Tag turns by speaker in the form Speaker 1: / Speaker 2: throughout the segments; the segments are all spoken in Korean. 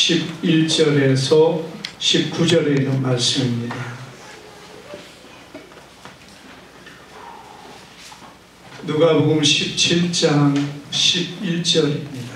Speaker 1: 11절에서 19절에 있는 말씀입니다. 누가복음 17장 11절입니다.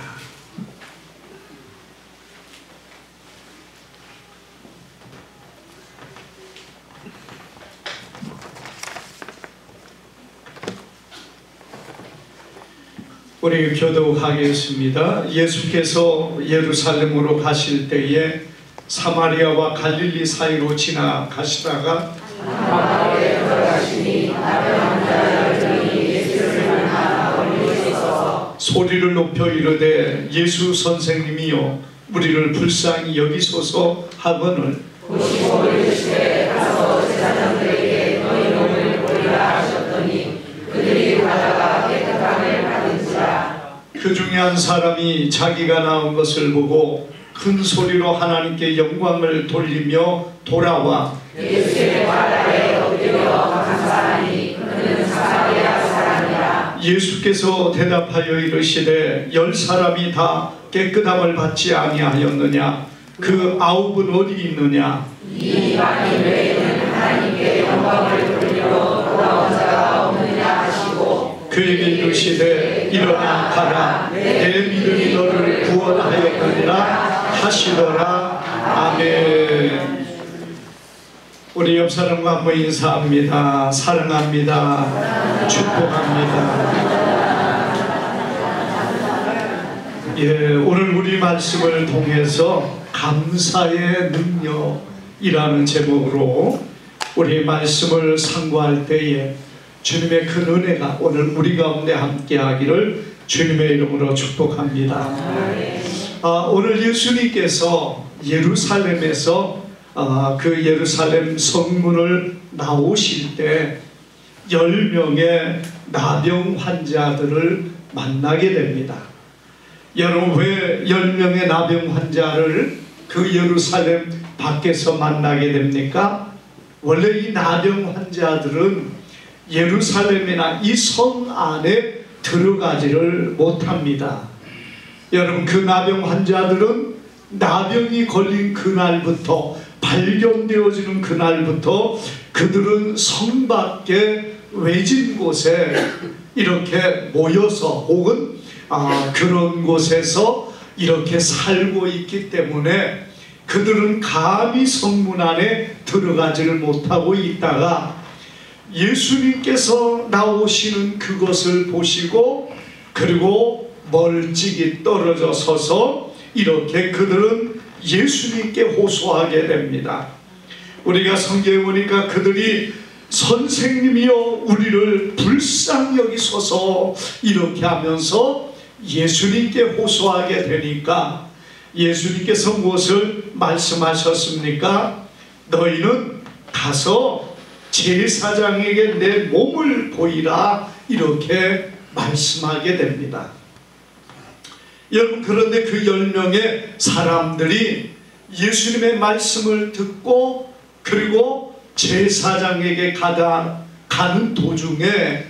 Speaker 1: 우리 교독하겠습니다. 예수께서 예루살렘으로 가실 때에 사마리아와 갈릴리 사이로 지나가시다가
Speaker 2: 사마리아에 들어가시니 나병한 자를 들이 예수를 만나 멀리 있어서
Speaker 1: 소리를 높여 이르되 예수 선생님이여 우리를 불쌍히 여기소서 하거늘
Speaker 2: 보시고 이르시되 가서 제사장들에게 너희 몸을 보리라 하셨더니 그들이 가다가 깨끗함을 받은지라.
Speaker 1: 그 중에 한 사람이 자기가 나온 것을 보고 큰 소리로 하나님께 영광을 돌리며 돌아와
Speaker 2: 예수의 발 아래 엎드려 감사하니 그는 사마리아 사람이라.
Speaker 1: 예수께서 대답하여 이르시되 10사람이 다 깨끗함을 받지 아니하였느냐? 그 9은 어디 있느냐?
Speaker 2: 이 많은 외에는 하나님께 영광을 돌리러 돌아온 자가 없느냐 하시고
Speaker 1: 그에게 이르시되 일어나 가라 내 믿음이 너를 구원하였느니라 하시더라. 아멘. 우리 옆 사람과 한번 인사합니다. 사랑합니다. 축복합니다. 예, 오늘 우리 말씀을 통해서 감사의 능력이라는 제목으로 우리 말씀을 상고할 때에 주님의 큰 은혜가 오늘 우리 가운데 함께하기를 주님의 이름으로 축복합니다. 오늘 예수님께서 예루살렘에서 그 예루살렘 성문을 나오실 때 10명의 나병 환자들을 만나게 됩니다. 여러분, 왜 10명의 나병 환자를 그 예루살렘 밖에서 만나게 됩니까? 원래 이 나병 환자들은 예루살렘이나 이 성 안에 들어가지를 못합니다. 여러분, 그 나병 환자들은 나병이 걸린 그날부터 발견되어지는 그날부터 그들은 성 밖에 외진 곳에 이렇게 모여서 혹은 그런 곳에서 이렇게 살고 있기 때문에 그들은 감히 성문 안에 들어가지를 못하고 있다가 예수님께서 나오시는 그것을 보시고 그리고 멀찍이 떨어져 서서 이렇게 그들은 예수님께 호소하게 됩니다. 우리가 성경에 보니까 그들이 선생님이여 우리를 불쌍히 여기소서 이렇게 하면서 예수님께 호소하게 되니까 예수님께서 무엇을 말씀하셨습니까? 너희는 가서 제사장에게 내 몸을 보이라 이렇게 말씀하게 됩니다. 여러분, 그런데 그 10명의 사람들이 예수님의 말씀을 듣고 그리고 제사장에게 가는 도중에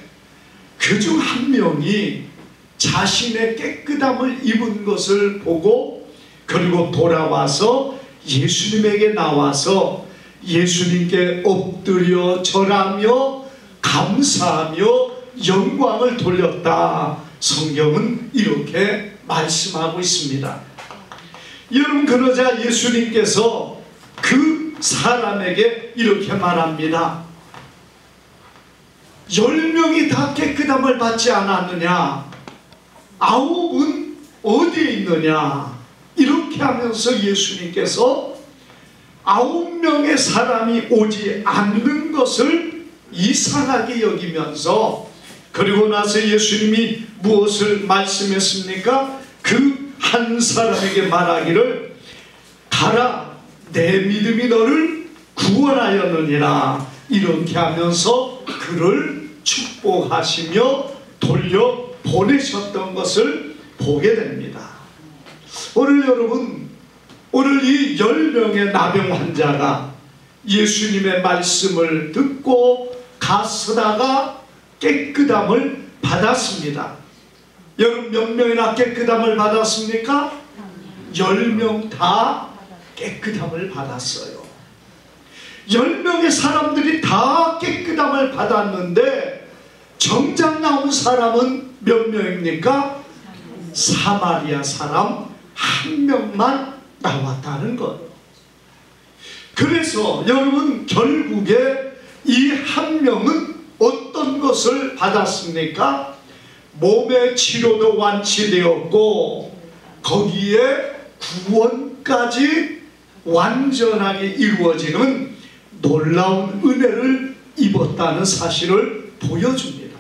Speaker 1: 그중 한 명이 자신의 깨끗함을 입은 것을 보고 그리고 돌아와서 예수님에게 나와서 예수님께 엎드려 절하며 감사하며 영광을 돌렸다. 성경은 이렇게 말씀하고 있습니다. 여러분, 그러자 예수님께서 그 사람에게 이렇게 말합니다. 10명이 다 깨끗함을 받지 않았느냐? 9은 어디에 있느냐? 이렇게 하면서 예수님께서 9명의 사람이 오지 않는 것을 이상하게 여기면서 그리고 나서 예수님이 무엇을 말씀했습니까? 그 한 사람에게 말하기를 가라 내 믿음이 너를 구원하였느니라 이렇게 하면서 그를 축복하시며 돌려 보내셨던 것을 보게 됩니다. 오늘 여러분, 오늘 이 10명의 나병 환자가 예수님의 말씀을 듣고 가서다가 깨끗함을 받았습니다. 여러분, 몇 명이나 깨끗함을 받았습니까? 10명 다 깨끗함을 받았어요. 10명의 사람들이 다 깨끗함을 받았는데 정작 나온 사람은 몇 명입니까? 사마리아 사람 1명만 나왔다는 거예요. 그래서 여러분, 결국에 이 1명은 어떤 것을 받았습니까? 몸의 치료도 완치되었고 거기에 구원까지 완전하게 이루어지는 놀라운 은혜를 입었다는 사실을 보여줍니다.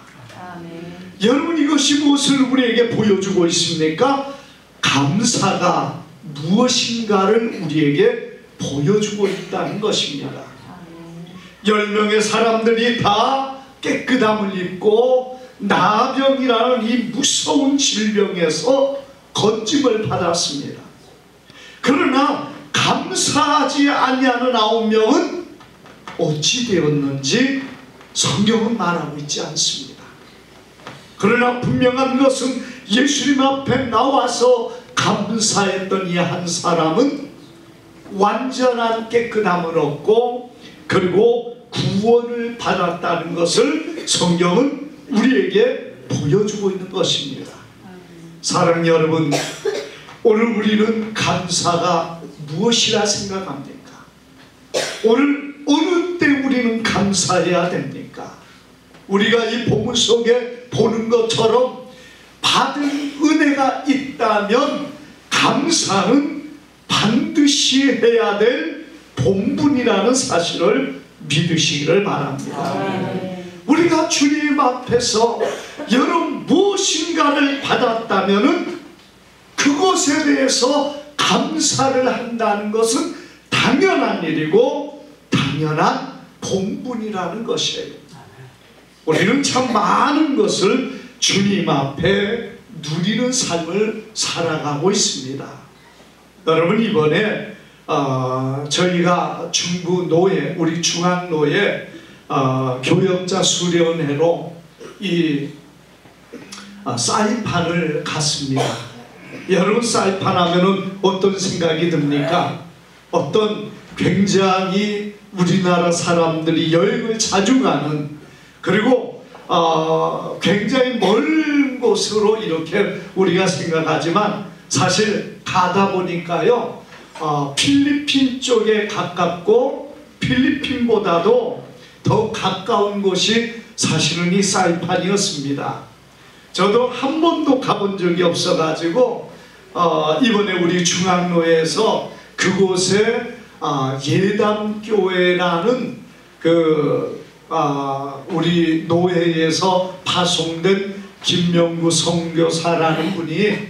Speaker 1: 여러분, 이것이 무엇을 우리에게 보여주고 있습니까? 감사가 무엇인가를 우리에게 보여주고 있다는 것입니다. 10명의 사람들이 다 깨끗함을 입고 나병이라는 이 무서운 질병에서 건짐을 받았습니다. 그러나 감사하지 아니하는 9명은 어찌 되었는지 성경은 말하고 있지 않습니다. 그러나 분명한 것은 예수님 앞에 나와서 감사했던 이 한 사람은 완전한 깨끗함을 얻고 그리고 구원을 받았다는 것을 성경은 우리에게 보여주고 있는 것입니다. 사랑하는 여러분, 오늘 우리는 감사가 무엇이라 생각합니까? 오늘 어느 때 우리는 감사해야 됩니까? 우리가 이 본문 속에 보는 것처럼 받은 은혜가 있다면 감사는 반드시 해야 될 본분이라는 사실을 믿으시기를 바랍니다. 우리가 주님 앞에서 여러분 무엇인가를 받았다면 그것에 대해서 감사를 한다는 것은 당연한 일이고 당연한 본분이라는 것이에요. 우리는 참 많은 것을 주님 앞에 누리는 삶을 살아가고 있습니다. 여러분, 이번에 저희가 중부 노예, 우리 중앙노예 교역자 수련회로 이 사이판을 갔습니다. 여러분, 사이판 하면은 어떤 생각이 듭니까? 어떤 굉장히 우리나라 사람들이 여행을 자주 가는, 그리고 굉장히 먼 곳으로 이렇게 우리가 생각하지만 사실 가다 보니까요, 필리핀 쪽에 가깝고 필리핀보다도 더 가까운 곳이 사실은 이 사이판이었습니다. 저도 한 번도 가본 적이 없어가지고 이번에 우리 중앙노예에서 그곳에 예담교회라는 우리 노회에서 파송된 김명구 선교사라는 분이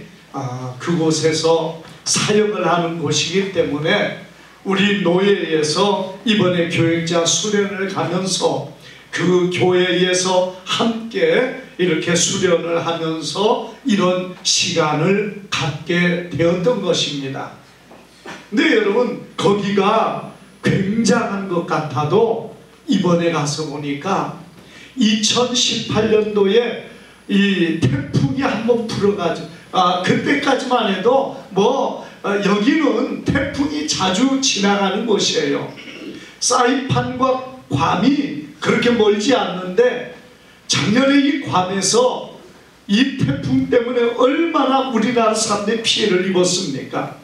Speaker 1: 그곳에서 사역을 하는 곳이기 때문에 우리 노예에서 이번에 교역자 수련을 가면서 그 교회에서 함께 이렇게 수련을 하면서 이런 시간을 갖게 되었던 것입니다. 근데 여러분, 거기가 굉장한 것 같아도 이번에 가서 보니까 2018년도에 이 태풍이 한번 불어가지고 그때까지만 해도 여기는 태풍이 자주 지나가는 곳이에요. 사이판과 괌이 그렇게 멀지 않는데 작년에 이 괌에서 이 태풍 때문에 얼마나 우리나라 사람들이 피해를 입었습니까?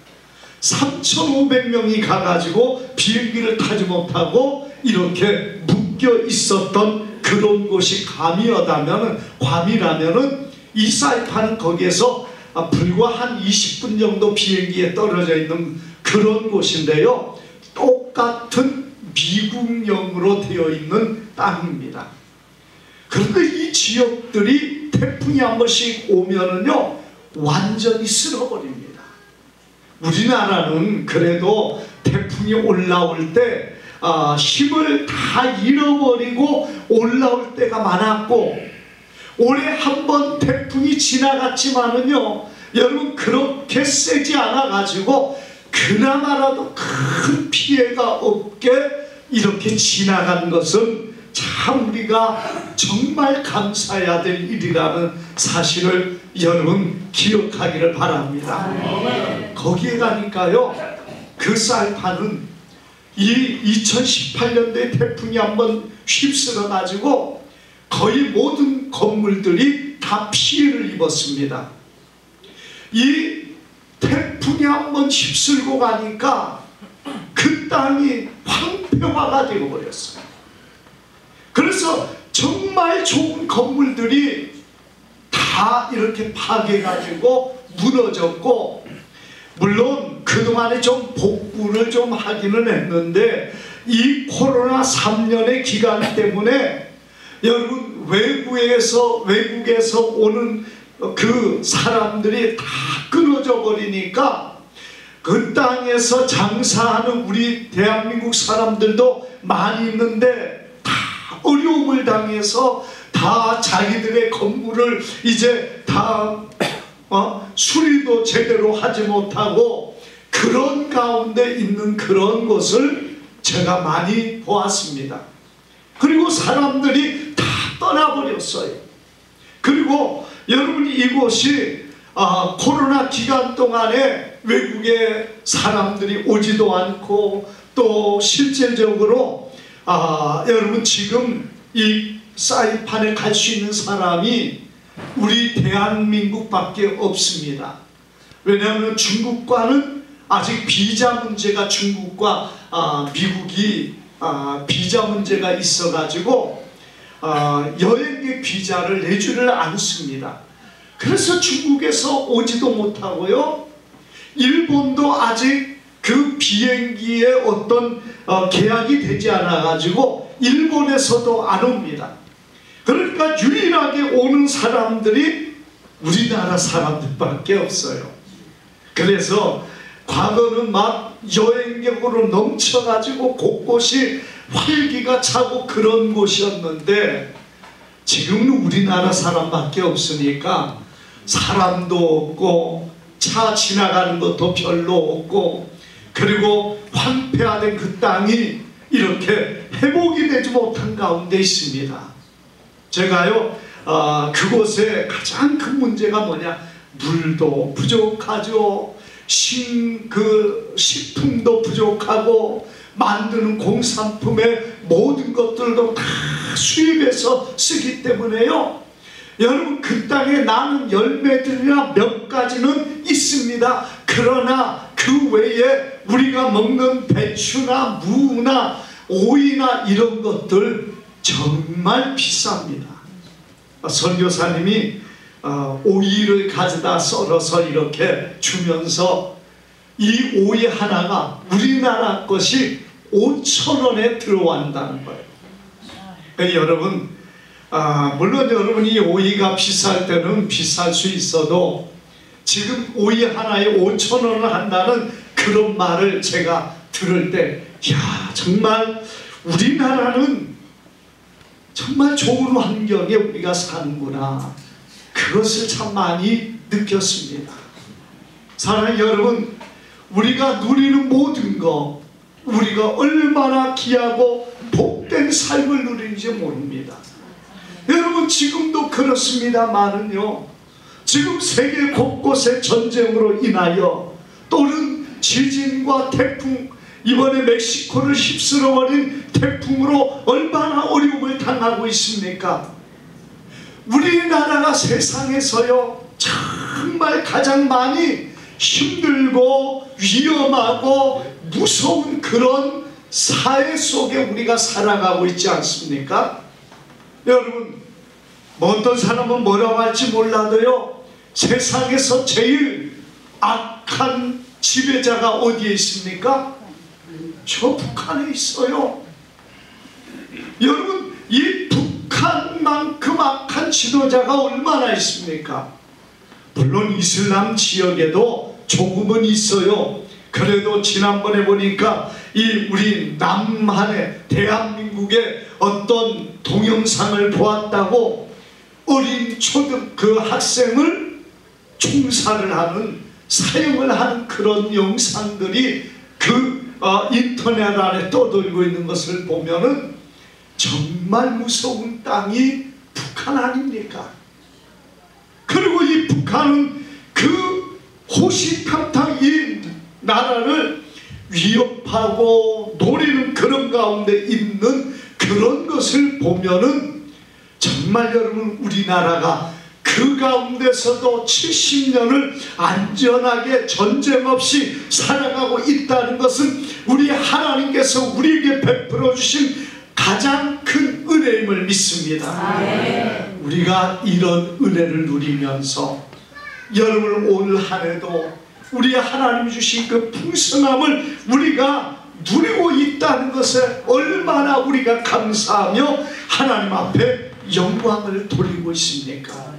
Speaker 1: 3,500명이 가가지고 비행기를 타지 못하고 이렇게 묶여 있었던 그런 곳이 괌이라면은 이 사이판은 거기에서 불과 한 20분 정도 비행기에 떨어져 있는 그런 곳인데요, 똑같은 미국령으로 되어 있는 땅입니다. 그런데 이 지역들이 태풍이 한 번씩 오면은요 완전히 쓸어버립니다. 우리나라는 그래도 태풍이 올라올 때 힘을 다 잃어버리고 올라올 때가 많았고, 올해 한 번 태풍이 지나갔지만은요 여러분 그렇게 세지 않아 가지고 그나마라도 큰 피해가 없게 이렇게 지나간 것은 참 우리가 정말 감사해야 될 일이라는 사실을 여러분 기억하기를 바랍니다. 거기에 가니까요, 그 사이판은 이 2018년도에 태풍이 한번 휩쓸어 가지고 거의 모든 건물들이 다 피해를 입었습니다. 이 태풍이 한번 휩쓸고 가니까 그 땅이 황폐화가 되어버렸어요. 그래서 정말 좋은 건물들이 다 이렇게 파괴가지고 무너졌고, 물론 그동안에 좀 복구를 좀 하기는 했는데 이 코로나 3년의 기간 때문에 여러분 외국에서 오는 그 사람들이 다 끊어져 버리니까 그 땅에서 장사하는 우리 대한민국 사람들도 많이 있는데 다 어려움을 당해서 다 자기들의 건물을 이제 다 수리도 제대로 하지 못하고 그런 가운데 있는 그런 것을 제가 많이 보았습니다. 그리고 사람들이 다 떠나버렸어요. 그리고 여러분, 이곳이 코로나 기간 동안에 외국의 사람들이 오지도 않고, 또 실질적으로 여러분 지금 이 사이판에 갈 수 있는 사람이 우리 대한민국밖에 없습니다. 왜냐하면 중국과는 아직 비자 문제가, 중국과 미국이 비자 문제가 있어가지고 여행객 비자를 내주를 않습니다. 그래서 중국에서 오지도 못하고요, 일본도 아직 그 비행기에 어떤 계약이 되지 않아 가지고 일본에서도 안 옵니다. 그러니까 유일하게 오는 사람들이 우리나라 사람들밖에 없어요. 그래서 과거는 막 여행객으로 넘쳐가지고 곳곳이 활기가 차고 그런 곳이었는데, 지금은 우리나라 사람밖에 없으니까 사람도 없고 차 지나가는 것도 별로 없고, 그리고 황폐화된 그 땅이 이렇게 회복이 되지 못한 가운데 있습니다. 제가요, 그곳에 가장 큰 문제가 뭐냐, 물도 부족하죠. 식품도 부족하고, 만드는 공산품의 모든 것들도 다 수입해서 쓰기 때문에요, 여러분 그 땅에 나는 열매들이나 몇 가지는 있습니다. 그러나 그 외에 우리가 먹는 배추나 무나 오이나 이런 것들 정말 비쌉니다. 선교사님이 오이를 가져다 썰어서 이렇게 주면서 이 오이 하나가 우리나라 것이 5,000원에 들어간다는 거예요. 그러니까 여러분, 물론 여러분이 오이가 비쌀 때는 비쌀 수 있어도 지금 오이 하나에 5,000원을 한다는 그런 말을 제가 들을 때, 야, 정말 우리나라는 정말 좋은 환경에 우리가 사는구나, 그것을 참 많이 느꼈습니다. 사랑하는 여러분, 우리가 누리는 모든 것, 우리가 얼마나 귀하고 복된 삶을 누리는지 모릅니다. 여러분 지금도 그렇습니다만은요, 지금 세계 곳곳의 전쟁으로 인하여, 또는 지진과 태풍, 이번에 멕시코를 휩쓸어버린 태풍으로 얼마나 어려움을 당하고 있습니까? 우리나라가 세상에서요 정말 가장 많이 힘들고 위험하고 무서운 그런 사회 속에 우리가 살아가고 있지 않습니까? 여러분, 어떤 사람은 뭐라고 할지 몰라도요, 세상에서 제일 악한 지배자가 어디에 있습니까? 저 북한에 있어요. 여러분, 이 북한만큼 악한 지도자가 얼마나 있습니까? 물론 이슬람 지역에도 조금은 있어요. 그래도 지난번에 보니까 이 우리 남한의 대한민국의 어떤 동영상을 보았다고, 어린 그 학생을 총살을 하는, 사형을 하는 그런 영상들이 그 인터넷 안에 떠돌고 있는 것을 보면은 정말 무서운 땅이 북한 아닙니까? 그리고 이 북한은 그 호시탐탐 이 나라를 위협하고 노리는 그런 가운데 있는 그런 것을 보면은 정말 여러분 우리나라가 그 가운데서도 70년을 안전하게 전쟁 없이 살아가고 있다는 것은 우리 하나님께서 우리에게 베풀어 주신 가장 큰 은혜임을 믿습니다. 우리가 이런 은혜를 누리면서 여러분 오늘 한 해도 우리 하나님 주신 그 풍성함을 우리가 누리고 있다는 것에 얼마나 우리가 감사하며 하나님 앞에 영광을 돌리고 있습니까?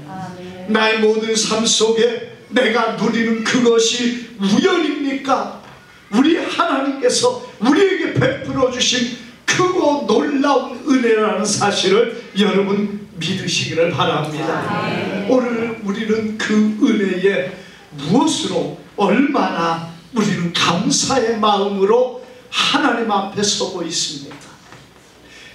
Speaker 1: 나의 모든 삶 속에 내가 누리는 그것이 우연입니까? 우리 하나님께서 우리에게 베풀어 주신 크고 놀라운 은혜라는 사실을 여러분 믿으시기를 바랍니다. 오늘 우리는 그 은혜에 무엇으로 얼마나 우리는 감사의 마음으로 하나님 앞에 서고 있습니까?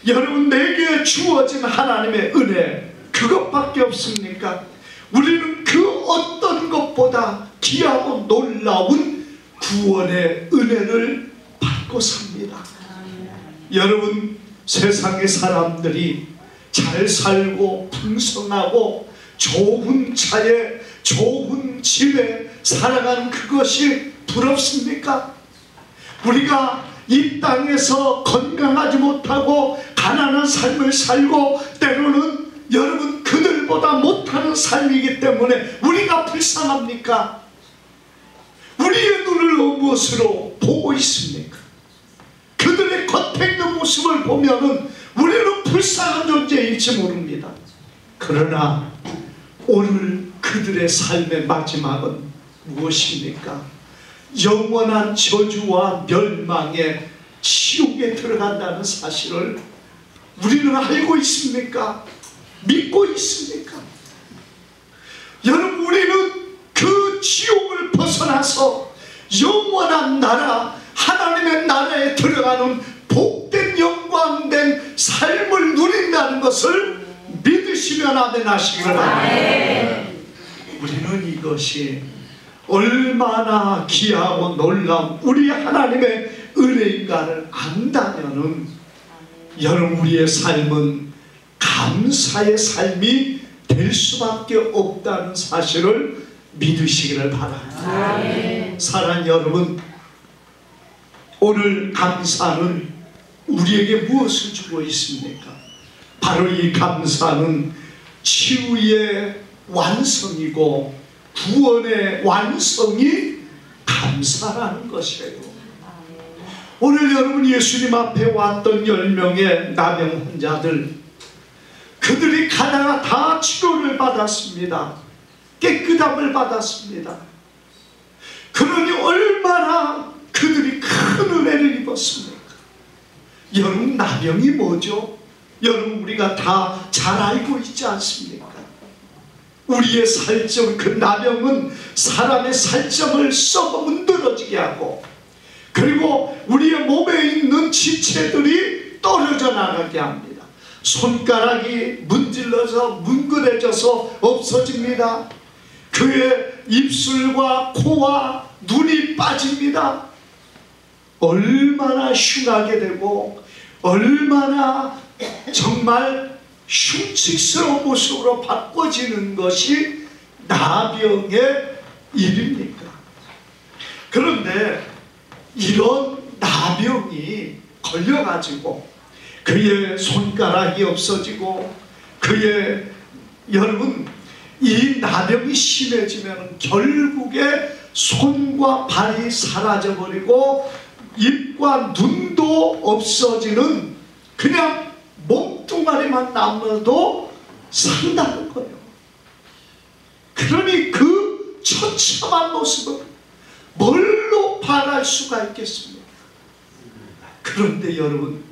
Speaker 1: 여러분 내게 주어진 하나님의 은혜 그것밖에 없습니까? 우리는 그 어떤 것보다 귀하고 놀라운 구원의 은혜를 받고 삽니다. 여러분 세상의 사람들이 잘 살고 풍성하고 좋은 차에 좋은 집에 살아가는 그것이 부럽습니까? 우리가 이 땅에서 건강하지 못하고 가난한 삶을 살고 때로는 여러분 그들보다 못하는 삶이기 때문에 우리가 불쌍합니까? 우리의 눈을 무엇으로 보고 있습니까? 그들의 겉에 있는 모습을 보면은 우리는 불쌍한 존재일지 모릅니다. 그러나 오늘 그들의 삶의 마지막은 무엇입니까? 영원한 저주와 멸망의 지옥에 들어간다는 사실을 우리는 알고 있습니까? 믿고 있습니까? 여러분 우리는 그 지옥을 벗어나서 영원한 나라 하나님의 나라에 들어가는 복된 영광된 삶을 누린다는 것을 믿으시면 아멘 하시기를 바랍니다. 우리는 이것이 얼마나 귀하고 놀라운 우리 하나님의 은혜인가를 안다면은 여러분 우리의 삶은 감사의 삶이 될 수밖에 없다는 사실을 믿으시기를 바랍니다. 사랑하는 여러분, 오늘 감사는 우리에게 무엇을 주고 있습니까? 바로 이 감사는 치유의 완성이고 구원의 완성이 감사라는 것이에요. 오늘 여러분 예수님 앞에 왔던 10명의 나병 환자들, 그들이 가다가 다 치료를 받았습니다. 깨끗함을 받았습니다. 그러니 얼마나 그들이 큰 은혜를 입었습니까? 여러분 나병이 뭐죠? 여러분 우리가 다 잘 알고 있지 않습니까? 우리의 살점, 그 나병은 사람의 살점을 썩어 문드러지게 하고 그리고 우리의 몸에 있는 지체들이 떨어져 나가게 합니다. 손가락이 문질러서 뭉그레져서 없어집니다. 그의 입술과 코와 눈이 빠집니다. 얼마나 흉하게 되고 얼마나 정말 흉측스러운 모습으로 바꿔지는 것이 나병의 일입니까? 그런데 이런 나병이 걸려가지고 그의 손가락이 없어지고 그의 여러분 이 나병이 심해지면 결국에 손과 발이 사라져버리고 입과 눈도 없어지는 그냥 몸뚱아리만 남아도 산다는 거예요. 그러니 그 처참한 모습을 뭘로 바랄 수가 있겠습니까? 그런데 여러분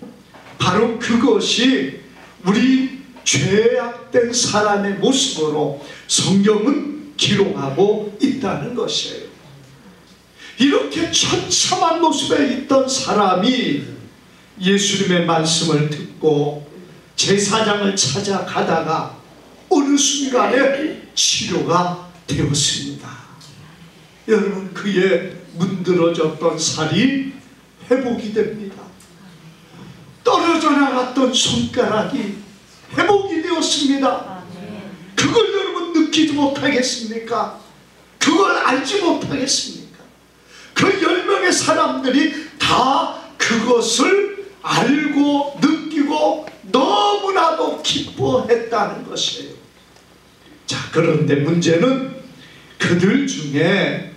Speaker 1: 바로 그것이 우리 죄악된 사람의 모습으로 성경은 기록하고 있다는 것이에요. 이렇게 처참한 모습에 있던 사람이 예수님의 말씀을 듣고 제사장을 찾아가다가 어느 순간에 치료가 되었습니다. 여러분 그의 문드러졌던 살이 회복이 됩니다. 떨어져 나갔던 손가락이 회복이 되었습니다. 그걸 여러분 느끼지 못하겠습니까? 그걸 알지 못하겠습니까? 그 10명의 사람들이 다 그것을 알고 느끼고 너무나도 기뻐했다는 것이에요. 자, 그런데 문제는 그들 중에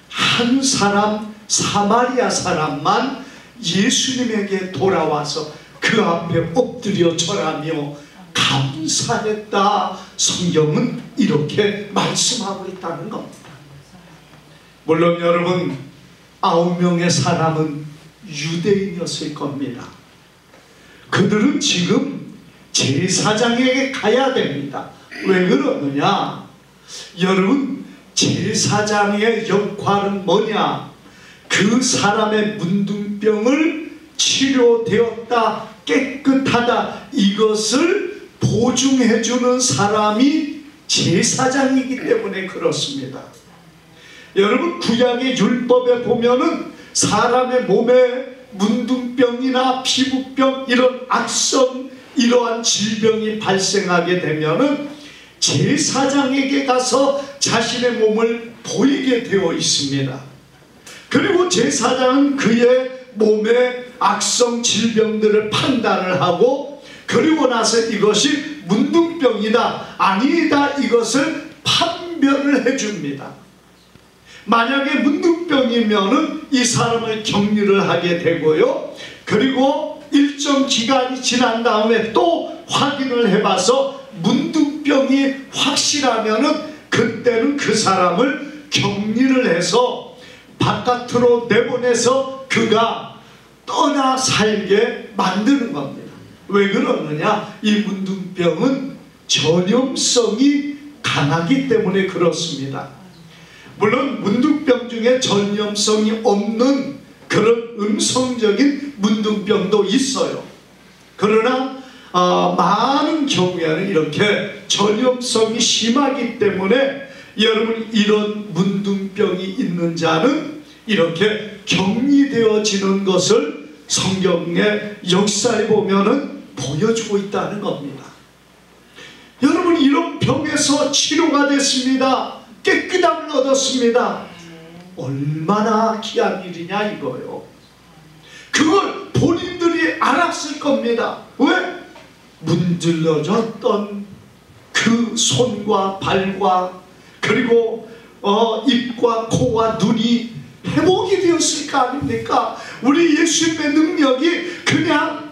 Speaker 1: 한 사람, 사마리아 사람만 예수님에게 돌아와서 그 앞에 엎드려 절하며 감사했다. 성경은 이렇게 말씀하고 있다는 겁니다. 물론 여러분 9명의 사람은 유대인이었을 겁니다. 그들은 지금 제사장에게 가야 됩니다. 왜 그러느냐? 여러분 제사장의 역할은 뭐냐? 그 사람의 문둥병을 치료되었다, 깨끗하다, 이것을 보증해주는 사람이 제사장이기 때문에 그렇습니다. 여러분 구약의 율법에 보면은 사람의 몸에 문둥병이나 피부병, 이런 악성 이러한 질병이 발생하게 되면은 제사장에게 가서 자신의 몸을 보이게 되어 있습니다. 그리고 제사장은 그의 몸의 악성 질병들을 판단을 하고, 그리고 나서 이것이 문둥병이다 아니다 이것을 판별을 해줍니다. 만약에 문둥병이면은 이 사람을 격리를 하게 되고요, 그리고 일정 기간이 지난 다음에 또 확인을 해봐서 문둥병이 확실하면은 그때는 그 사람을 격리를 해서 바깥으로 내보내서 그가 떠나 살게 만드는 겁니다. 왜 그러느냐? 이 문둥병은 전염성이 강하기 때문에 그렇습니다. 물론 문둥병 중에 전염성이 없는 그런 음성적인 문둥병도 있어요. 그러나 많은 경우에는 이렇게 전염성이 심하기 때문에 여러분 이런 문둥병이 있는 자는 이렇게 격리되어지는 것을 성경의 역사에 보면은 보여주고 있다는 겁니다. 여러분 이런 병에서 치료가 됐습니다. 깨끗함을 얻었습니다. 얼마나 귀한 일이냐 이거요. 그걸 본인들이 알았을 겁니다. 왜? 문질러졌던 그 손과 발과 그리고 입과 코와 눈이 회복이 되었을 거 아닙니까? 우리 예수님의 능력이 그냥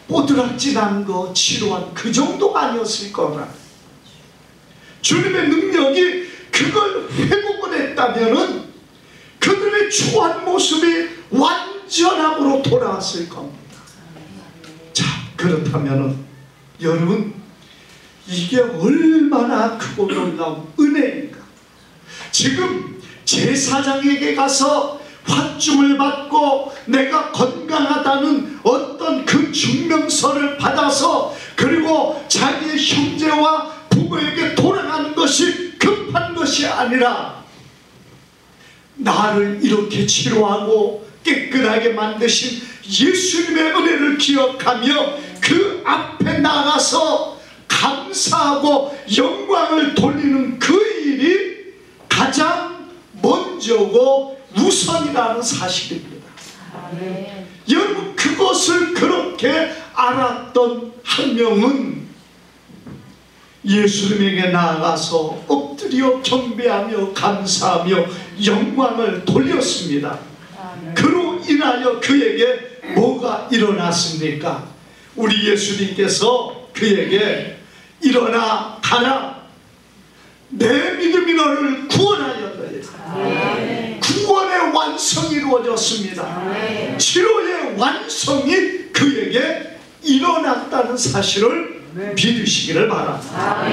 Speaker 1: 뽀드락질한 거 치료한 그 정도가 아니었을 거라. 주님의 능력이 그걸 회복을 했다면은 그들의 추한 모습이 완전함으로 돌아왔을 겁니다. 자, 그렇다면은 여러분 이게 얼마나 크고 놀라운 은혜인가. 지금 제사장에게 가서 환증을 받고 내가 건강하다는 어떤 그 증명서를 받아서 그리고 자기의 형제와 부모에게 돌아가는 것이 급한 것이 아니라 나를 이렇게 치료하고 깨끗하게 만드신 예수님의 은혜를 기억하며 그 앞에 나가서 감사하고 영광을 돌리는 그 일이 가장 먼저고 우선이라는 사실입니다. 여러분 그것을 그렇게 알았던 한 명은 예수님에게 나아가서 엎드려 경배하며 감사하며 영광을 돌렸습니다. 그로 인하여 그에게 뭐가 일어났습니까? 우리 예수님께서 그에게 일어나 가라, 내 믿음이 너를 구원하였다. 구원의 완성이 이루어졌습니다. 치료의 완성이 그에게 일어났다는 사실을 믿으시기를 바랍니다.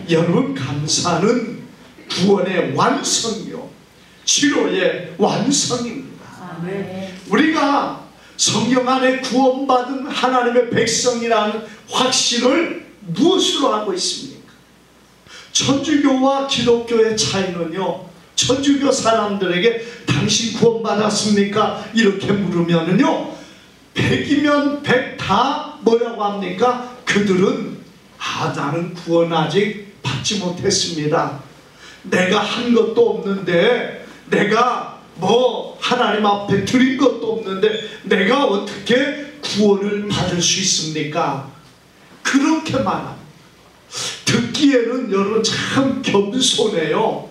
Speaker 1: 여러분 감사는 구원의 완성이요 치료의 완성입니다. 우리가 성경 안에 구원받은 하나님의 백성이라는 확신을 무엇으로 하고 있습니까? 천주교와 기독교의 차이는요, 천주교 사람들에게 당신 구원받았습니까? 이렇게 물으면은요, 100이면 100 다 뭐라고 합니까? 그들은 나는 구원 아직 받지 못했습니다. 내가 한 것도 없는데, 내가 뭐 하나님 앞에 드린 것도 없는데 내가 어떻게 구원을 받을 수 있습니까? 그렇게 말합니다. 듣기에는 여러분 참 겸손해요.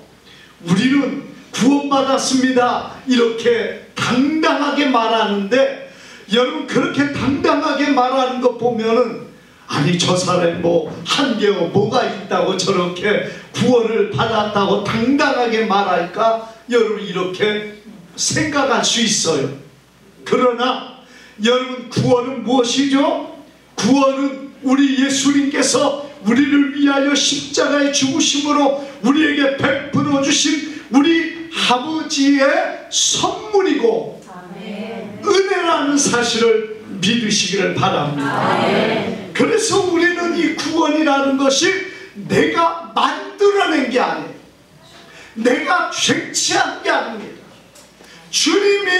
Speaker 1: 우리는 구원받았습니다 이렇게 당당하게 말하는데, 여러분 그렇게 당당하게 말하는 거 보면은 아니 저 사람이 뭐 한계요 뭐가 있다고 저렇게 구원을 받았다고 당당하게 말할까? 여러분 이렇게 생각할 수 있어요. 그러나 여러분 구원은 무엇이죠? 구원은 우리 예수님께서 우리를 위하여 십자가에 죽으심으로 우리에게 베풀어 주신 우리 아버지의 선물이고 은혜라는 사실을 믿으시기를 바랍니다. 그래서 우리는 이 구원이라는 것이 내가 만들어낸 게 아니에요. 내가 쟁취한 게 아닙니다. 주님이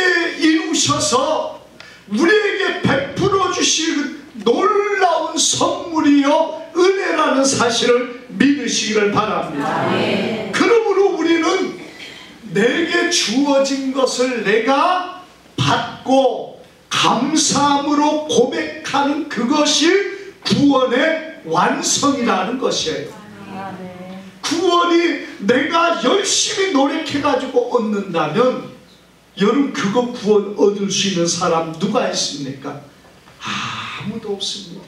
Speaker 1: 이루셔서 우리에게 베풀어 주신 놀라운 선물이요 은혜라는 사실을 믿으시기를 바랍니다. 그러므로 우리는 내게 주어진 것을 내가 받고 감사함으로 고백하는 그것이 구원의 완성이라는 것이에요. 구원이 내가 열심히 노력해가지고 얻는다면 여러분 그거 구원 얻을 수 있는 사람 누가 있습니까? 아무도 없습니다.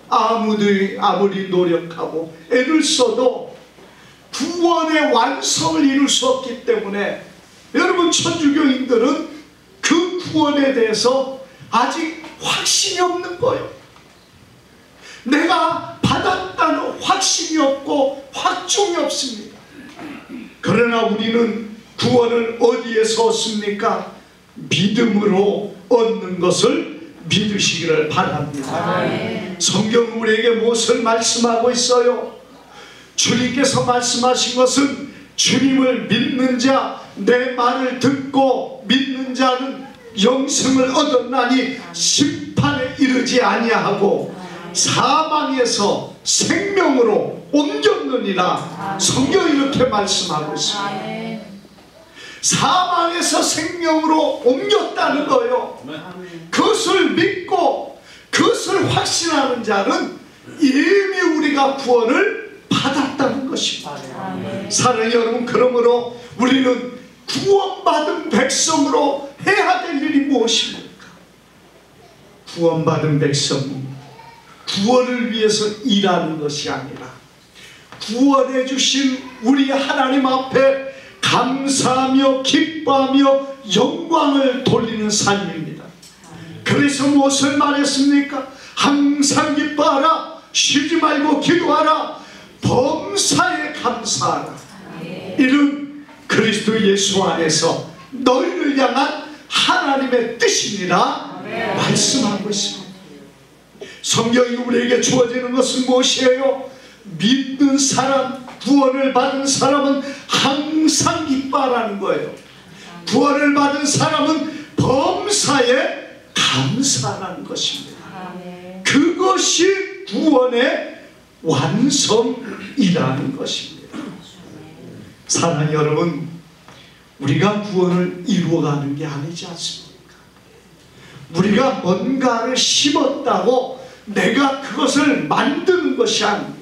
Speaker 1: 아무리 노력하고 애를 써도 구원의 완성을 이룰 수 없기 때문에 여러분 천주교인들은 그 구원에 대해서 아직 확신이 없는 거예요. 내가 받았다는 확신이 없고 확증이 없습니다. 그러나 우리는 구원을 어디에서 얻습니까? 믿음으로 얻는 것을 믿으시기를 바랍니다. 성경은 우리에게 무엇을 말씀하고 있어요? 주님께서 말씀하신 것은 주님을 믿는 자, 내 말을 듣고 믿는 자는 영생을 얻었나니 심판에 이르지 아니하고 사망에서 생명으로 옮겼느니라. 성경이 이렇게 말씀하고 있습니다. 사망에서 생명으로 옮겼다는 거예요. 그것을 믿고 그것을 확신하는 자는 이미 우리가 구원을 받았다는 것입니다. 사랑하는 여러분, 그러므로 우리는 구원받은 백성으로 해야 될 일이 무엇입니까? 구원받은 백성은 구원을 위해서 일하는 것이 아니라 구원해 주신 우리 하나님 앞에 감사하며 기뻐하며 영광을 돌리는 삶입니다. 그래서 무엇을 말했습니까? 항상 기뻐하라, 쉬지 말고 기도하라, 범사에 감사하라. 이는 그리스도 예수 안에서 너희를 향한 하나님의 뜻이니라 말씀하고 있습니다. 성경이 우리에게 주어지는 것은 무엇이에요? 믿는 사람, 구원을 받은 사람은 항상 기뻐하라는 거예요. 구원을 받은 사람은 범사에 감사하는 것입니다. 그것이 구원의 완성이라는 것입니다. 사랑하는 여러분, 우리가 구원을 이루어가는 게 아니지 않습니까? 우리가 뭔가를 심었다고 내가 그것을 만드는 것이 아닙니다.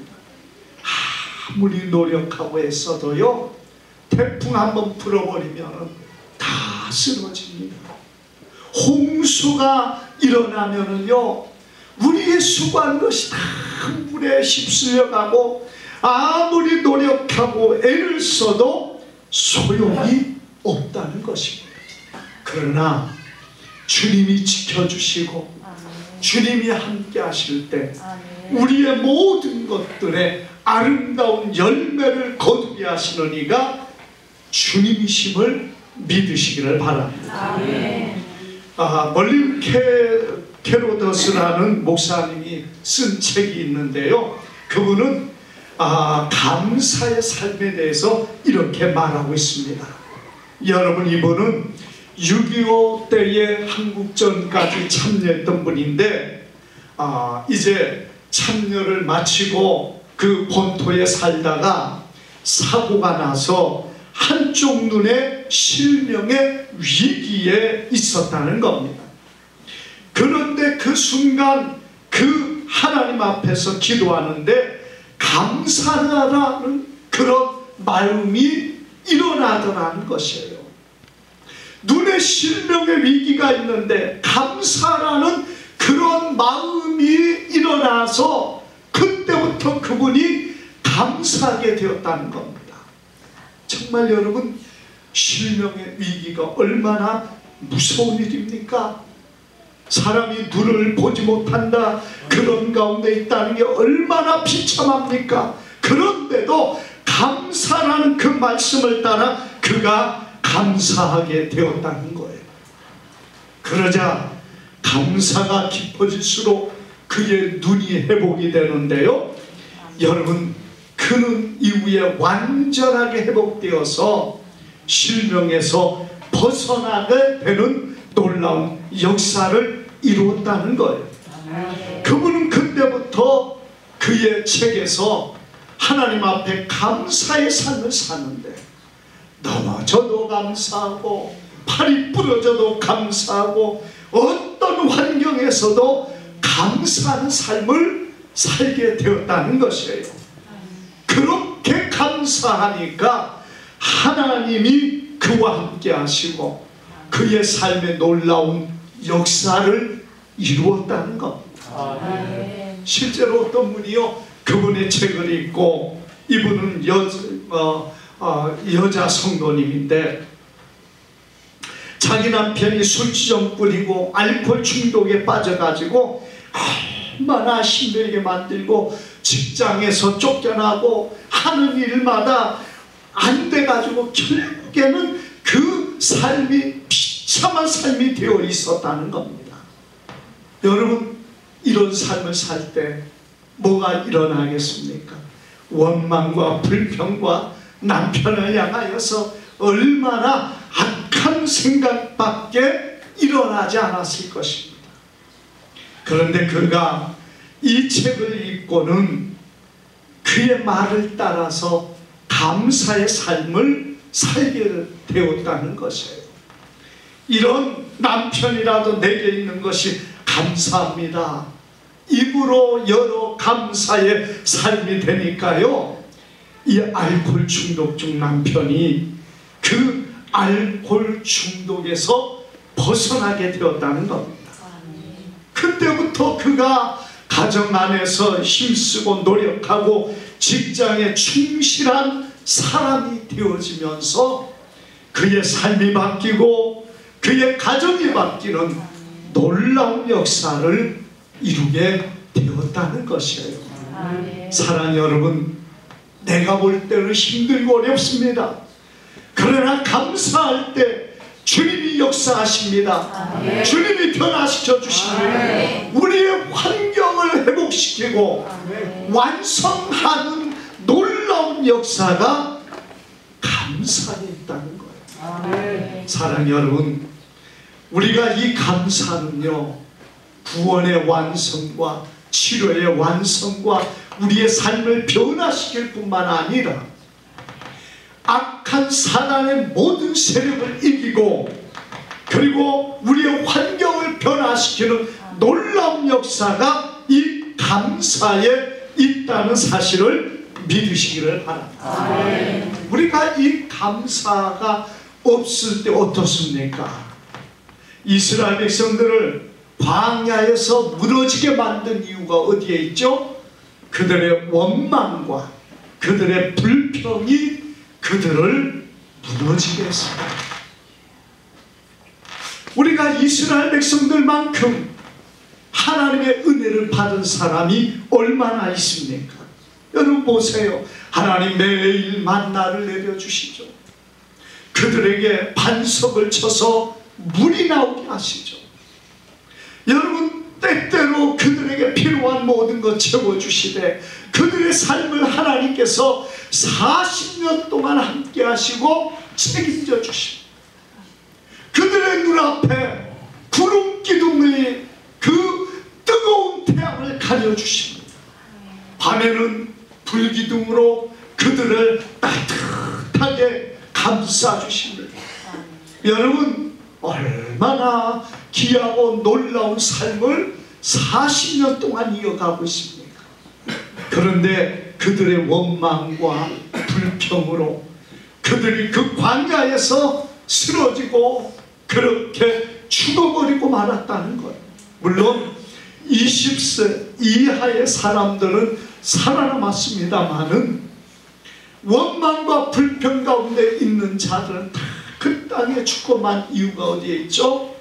Speaker 1: 아무리 노력하고 애써도요, 태풍 한번 불어버리면 다 쓰러집니다. 홍수가 일어나면은요, 우리의 수고한 것이 다 물에 휩쓸려가고 아무리 노력하고 애를 써도 소용이 없다는 것입니다. 그러나 주님이 지켜주시고 주님이 함께 하실 때 우리의 모든 것들에 아름다운 열매를 거두게 하시는 이가 주님이심을 믿으시기를 바랍니다. 멀린 캐로더스라는 목사님이 쓴 책이 있는데요, 그분은 감사의 삶에 대해서 이렇게 말하고 있습니다. 여러분, 이분은 6.25 때의 한국전까지 참여했던 분인데 이제 참여를 마치고 그 본토에 살다가 사고가 나서 한쪽 눈에 실명의 위기에 있었다는 겁니다. 그런데 그 순간 그 하나님 앞에서 기도하는데 감사하라는 그런 마음이 일어나더라는 것이에요. 눈에 실명의 위기가 있는데 감사라는 그런 마음이 일어나서 그때부터 그분이 감사하게 되었다는 겁니다. 정말 여러분, 실명의 위기가 얼마나 무서운 일입니까? 사람이 눈을 보지 못한다, 그런 가운데 있다는 게 얼마나 비참합니까? 그런데도 감사라는 그 말씀을 따라 그가 감사하게 되었다는 거예요. 그러자 감사가 깊어질수록 그의 눈이 회복이 되는데요, 여러분, 그는 이후에 완전하게 회복되어서 실명에서 벗어나게 되는 놀라운 역사를 이루었다는 거예요. 그분은 그때부터 그의 책에서 하나님 앞에 감사의 삶을 사는데, 넘어져도 감사하고 팔이 부러져도 감사하고 어떤 환경에서도 감사하는 삶을 살게 되었다는 것이에요. 그렇게 감사하니까 하나님이 그와 함께 하시고 그의 삶에 놀라운 역사를 이루었다는 겁니다. 실제로 어떤 분이요, 그분의 책을 읽고, 이분은 여자 성도님인데 자기 남편이 술주정 뿌리고 알코올 중독에 빠져가지고 얼마나 힘들게 만들고 직장에서 쫓겨나고 하는 일마다 안 돼가지고 결국에는 그 삶이 비참한 삶이 되어 있었다는 겁니다. 여러분, 이런 삶을 살 때 뭐가 일어나겠습니까? 원망과 불평과 남편을 향하여서 얼마나 악한 생각밖에 일어나지 않았을 것입니다. 그런데 그가 이 책을 읽고는 그의 말을 따라서 감사의 삶을 살게 되었다는 것이에요. 이런 남편이라도 내게 있는 것이 감사합니다. 입으로 열어 감사의 삶이 되니까요, 이 알코올 중독중 남편이 그 알코올 중독에서 벗어나게 되었다는 겁니다. 그때부터 그가 가정 안에서 힘쓰고 노력하고 직장에 충실한 사람이 되어지면서 그의 삶이 바뀌고 그의 가정이 바뀌는 놀라운 역사를 이루게 되었다는 것이에요. 사랑하는 여러분, 내가 볼 때는 힘들고 어렵습니다. 그러나 감사할 때 주님이 역사하십니다. 주님이 변화시켜 주십니다. 우리의 환경을 회복시키고 완성하는 놀라운 역사가 감사에 있다는 거예요. 사랑하는 여러분, 우리가 이 감사는요, 구원의 완성과 치료의 완성과 우리의 삶을 변화시킬 뿐만 아니라 악한 사단의 모든 세력을 이기고 그리고 우리의 환경을 변화시키는 놀라운 역사가 이 감사에 있다는 사실을 믿으시기를 바랍니다. 우리가 이 감사가 없을 때 어떻습니까? 이스라엘 백성들을 광야에서 무너지게 만든 이유가 어디에 있죠? 그들의 원망과 그들의 불평이 그들을 무너지게 했습니다. 우리가 이스라엘 백성들만큼 하나님의 은혜를 받은 사람이 얼마나 있습니까? 여러분 보세요. 하나님 매일 만나를 내려주시죠. 그들에게 반석을 쳐서 물이 나오게 하시죠. 여러분, 때때로 그들에게 필요한 모든 것 채워주시되 그들의 삶을 하나님께서 40년 동안 함께 하시고 책임져 주십니다. 그들의 눈앞에 구름 기둥의 그 뜨거운 태양을 가려주십니다. 밤에는 불기둥으로 그들을 따뜻하게 감싸주십니다. 여러분, 얼마나 귀하고 놀라운 삶을 40년 동안 이어가고 있습니까? 그런데 그들의 원망과 불평으로 그들이 그 광야에서 쓰러지고 그렇게 죽어버리고 말았다는 거예요. 물론 20세 이하의 사람들은 살아남았습니다마는 원망과 불평 가운데 있는 자들은 다 그 땅에 죽고만 이유가 어디에 있죠?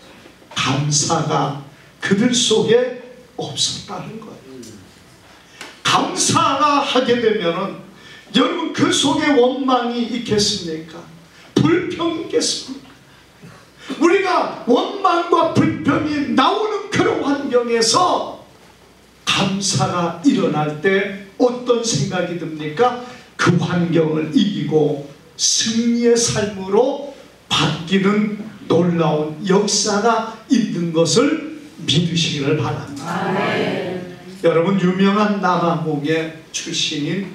Speaker 1: 감사가 그들 속에 없었다는 거예요. 감사가 하게 되면은 여러분 그 속에 원망이 있겠습니까? 불평이 있겠습니까? 우리가 원망과 불평이 나오는 그런 환경에서 감사가 일어날 때 어떤 생각이 듭니까? 그 환경을 이기고 승리의 삶으로 바뀌는 놀라운 역사가 있는 것을 믿으시기를 바랍니다. 아멘. 여러분, 유명한 남아공의 출신인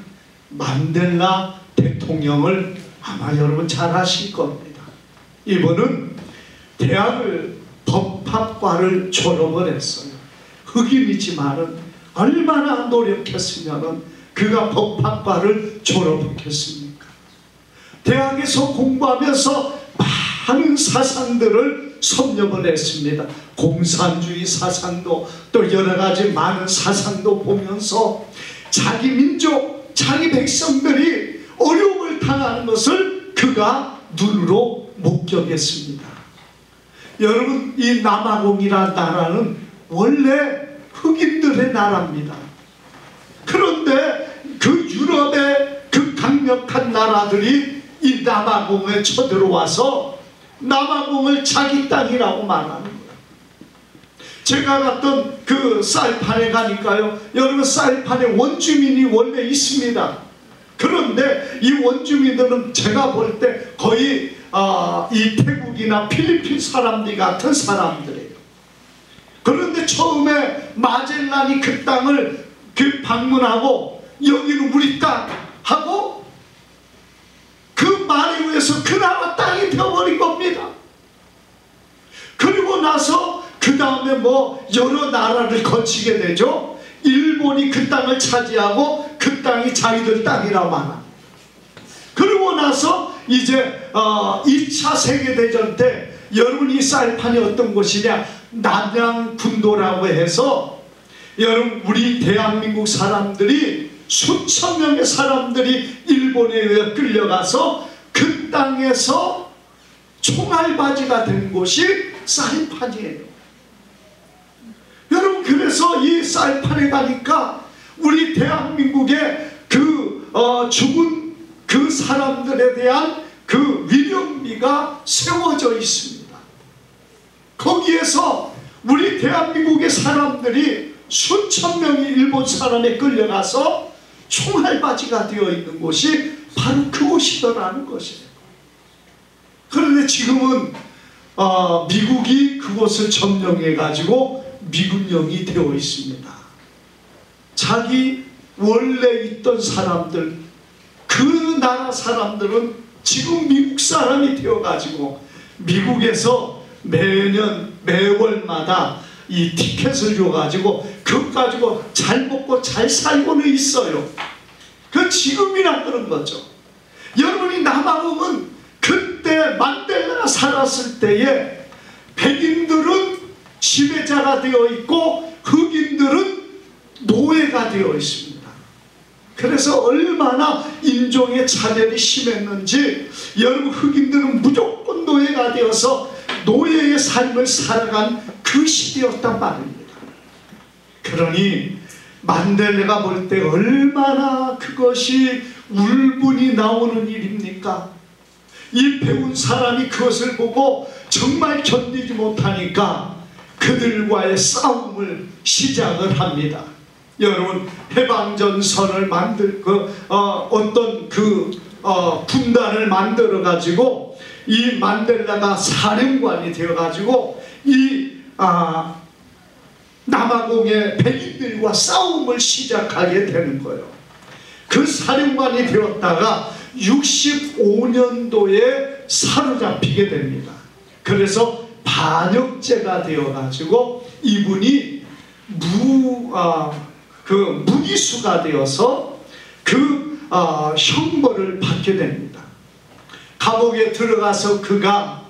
Speaker 1: 만델라 대통령을 아마 여러분 잘 아실 겁니다. 이분은 대학을 법학과를 졸업을 했어요. 흑인이지만은 얼마나 노력했으면은 그가 법학과를 졸업했습니까? 대학에서 공부하면서 많은 사상들을 섭렵을 했습니다. 공산주의 사상도 또 여러 가지 많은 사상도 보면서 자기 민족, 자기 백성들이 어려움을 당하는 것을 그가 눈으로 목격했습니다. 여러분, 이 남아공이라는 나라는 원래 흑인들의 나라입니다. 그런데 그 유럽의 그 강력한 나라들이 이 남아공에 쳐들어와서 남아공을 자기 땅이라고 말하는 거예요. 제가 갔던 그 사이판에 가니까요, 여러분 사이판에 원주민이 원래 있습니다. 그런데 이 원주민들은 제가 볼 때 거의 이 태국이나 필리핀 사람들 같은 사람들이에요. 그런데 처음에 마젤란이 그 땅을 방문하고 여기는 우리 땅 하고 그 말에 의해서 그 나라 땅이 되어버린 겁니다. 그리고 나서 그 다음에 뭐 여러 나라를 거치게 되죠. 일본이 그 땅을 차지하고 그 땅이 자기들 땅이라고 말합니다. 그리고 나서 이제 2차 세계대전 때 여러분 이 사이판이 어떤 곳이냐, 남양군도라고 해서 여러분 우리 대한민국 사람들이 수천 명의 사람들이 일본에 의해 끌려가서 그 땅에서 총알바지가 된 곳이 사이판이에요. 여러분, 그래서 이 사이판에 가니까 우리 대한민국의 죽은 그 사람들에 대한 그 위령비가 세워져 있습니다. 거기에서 우리 대한민국의 사람들이 수천 명이 일본 사람에 끌려가서 총알바지가 되어 있는 곳이 바로 그곳이더라는 것이에요. 그런데 지금은 미국이 그곳을 점령해 가지고 미군령이 되어 있습니다. 자기 원래 있던 사람들, 그 나라 사람들은 지금 미국 사람이 되어 가지고 미국에서 매월마다 이 티켓을 줘가지고 그거 가지고 잘 먹고 잘 살고는 있어요. 그 지금이나 그런 거죠. 여러분이 남아공은 그때 만델라가 살았을 때에 백인들은 지배자가 되어 있고 흑인들은 노예가 되어 있습니다. 그래서 얼마나 인종의 차별이 심했는지 여러분 흑인들은 무조건 노예가 되어서 노예의 삶을 살아간 그 시대였단 말입니다. 그러니 만델라가 볼 때 얼마나 그것이 울분이 나오는 일입니까? 이 배운 사람이 그것을 보고 정말 견디지 못하니까 그들과의 싸움을 시작을 합니다. 여러분, 해방전선을 어떤 군단을 만들어 가지고 이 만델라가 사령관이 되어 가지고 이 남아공의 백인들과 싸움을 시작하게 되는 거예요. 그 사령관이 되었다가 65년도에 사로잡히게 됩니다. 그래서 반역죄가 되어 가지고 이분이 무기수가 되어서 형벌을 받게 됩니다. 감옥에 들어가서 그가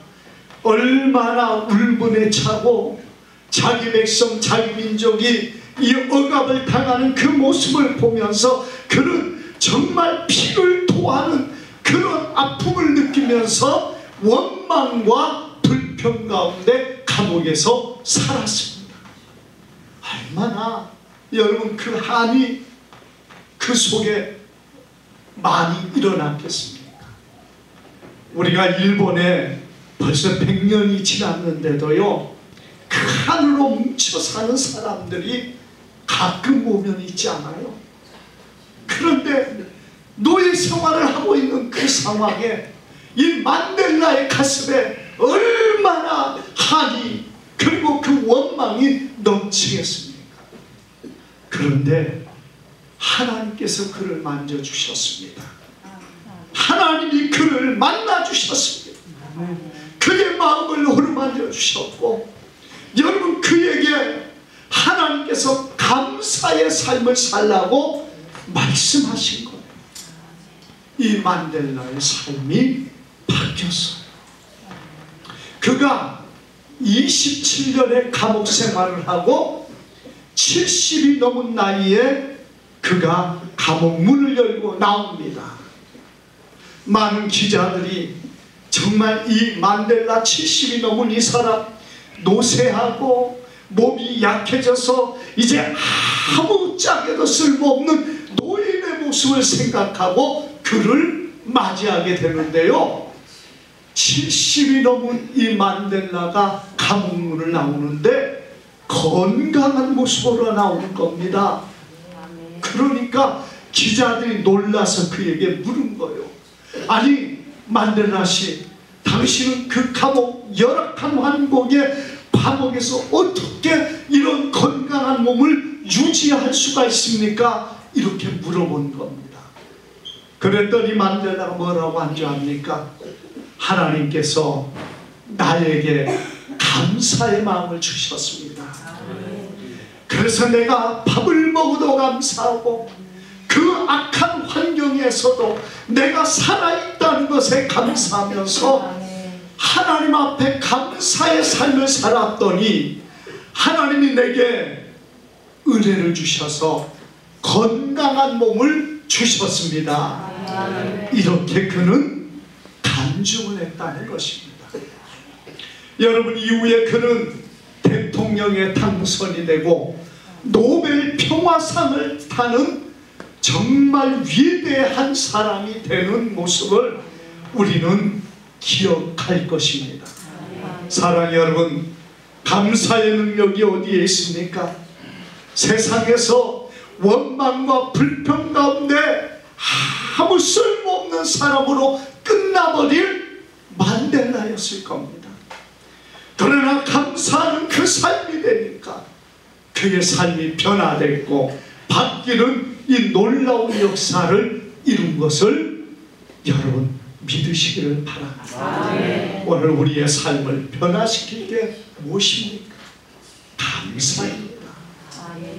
Speaker 1: 얼마나 울분에 차고 자기 백성, 자기 민족이 이 억압을 당하는 그 모습을 보면서 그는 정말 피를 토하는 그런 아픔을 느끼면서 원망과 불평 가운데 감옥에서 살았습니다. 얼마나 여러분 그 한이 그 속에 많이 일어났겠습니까? 우리가 일본에 벌써 100년이 지났는데도요, 그 한으로 뭉쳐 사는 사람들이 가끔 보면 있지 않아요? 그런데 노예 생활을 하고 있는 그 상황에 이 만델라의 가슴에 얼마나 한이 그리고 그 원망이 넘치겠습니까? 그런데 하나님께서 그를 만져주셨습니다. 하나님이 그를 만나주셨습니다. 그의 마음을 어루만져 주셨고, 여러분 그에게 하나님께서 감사의 삶을 살라고 말씀하신 거예요. 이 만델라의 삶이 바뀌었어요. 그가 27년의 감옥 생활을 하고 70이 넘은 나이에 그가 감옥 문을 열고 나옵니다. 많은 기자들이 정말 이 만델라 70이 넘은 이 사람, 노쇠하고 몸이 약해져서 이제 아무짝에도 쓸모없는 노인의 모습을 생각하고 그를 맞이하게 되는데요, 70이 넘은 이 만델라가 감옥문을 나오는데 건강한 모습으로 나오는 겁니다. 그러니까 기자들이 놀라서 그에게 물은 거예요. 아니 만델라 씨, 당신은 그 감옥 열악한 환경에 감옥에서 어떻게 이런 건강한 몸을 유지할 수가 있습니까? 이렇게 물어본 겁니다. 그랬더니 만델라가 뭐라고 한 줄 압니까? 하나님께서 나에게 감사의 마음을 주셨습니다. 그래서 내가 밥을 먹어도 감사하고 그 악한 환경에서도 내가 살아있다는 것에 감사하면서 하나님 앞에 감사의 삶을 살았더니 하나님이 내게 은혜를 주셔서 건강한 몸을 주셨습니다. 이렇게 그는 간증을 했다는 것입니다. 여러분, 이후에 그는 대통령에 당선이 되고 노벨 평화상을 타는 정말 위대한 사람이 되는 모습을 우리는 기억할 것입니다. 사랑하는 여러분, 감사의 능력이 어디에 있습니까? 세상에서 원망과 불평 가운데 아무 쓸모없는 사람으로 끝나버릴 만델라였을 겁니다. 그러나 감사하는 그 삶이 되니까 그의 삶이 변화됐고 바뀌는 이 놀라운 역사를 이룬 것을 여러분 믿으시기를 바랍니다. 오늘 우리의 삶을 변화시킬 게 무엇입니까? 감사입니다.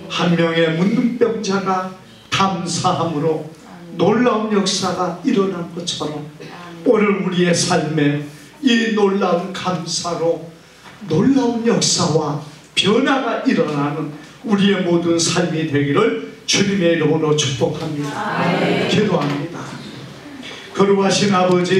Speaker 1: 한 명의 문둥병자가 감사함으로 놀라운 역사가 일어난 것처럼 오늘 우리의 삶에 이 놀라운 감사로 놀라운 역사와 변화가 일어나는 우리의 모든 삶이 되기를 주님의 이름으로 축복합니다. 기도합니다. 거룩하신 아버지,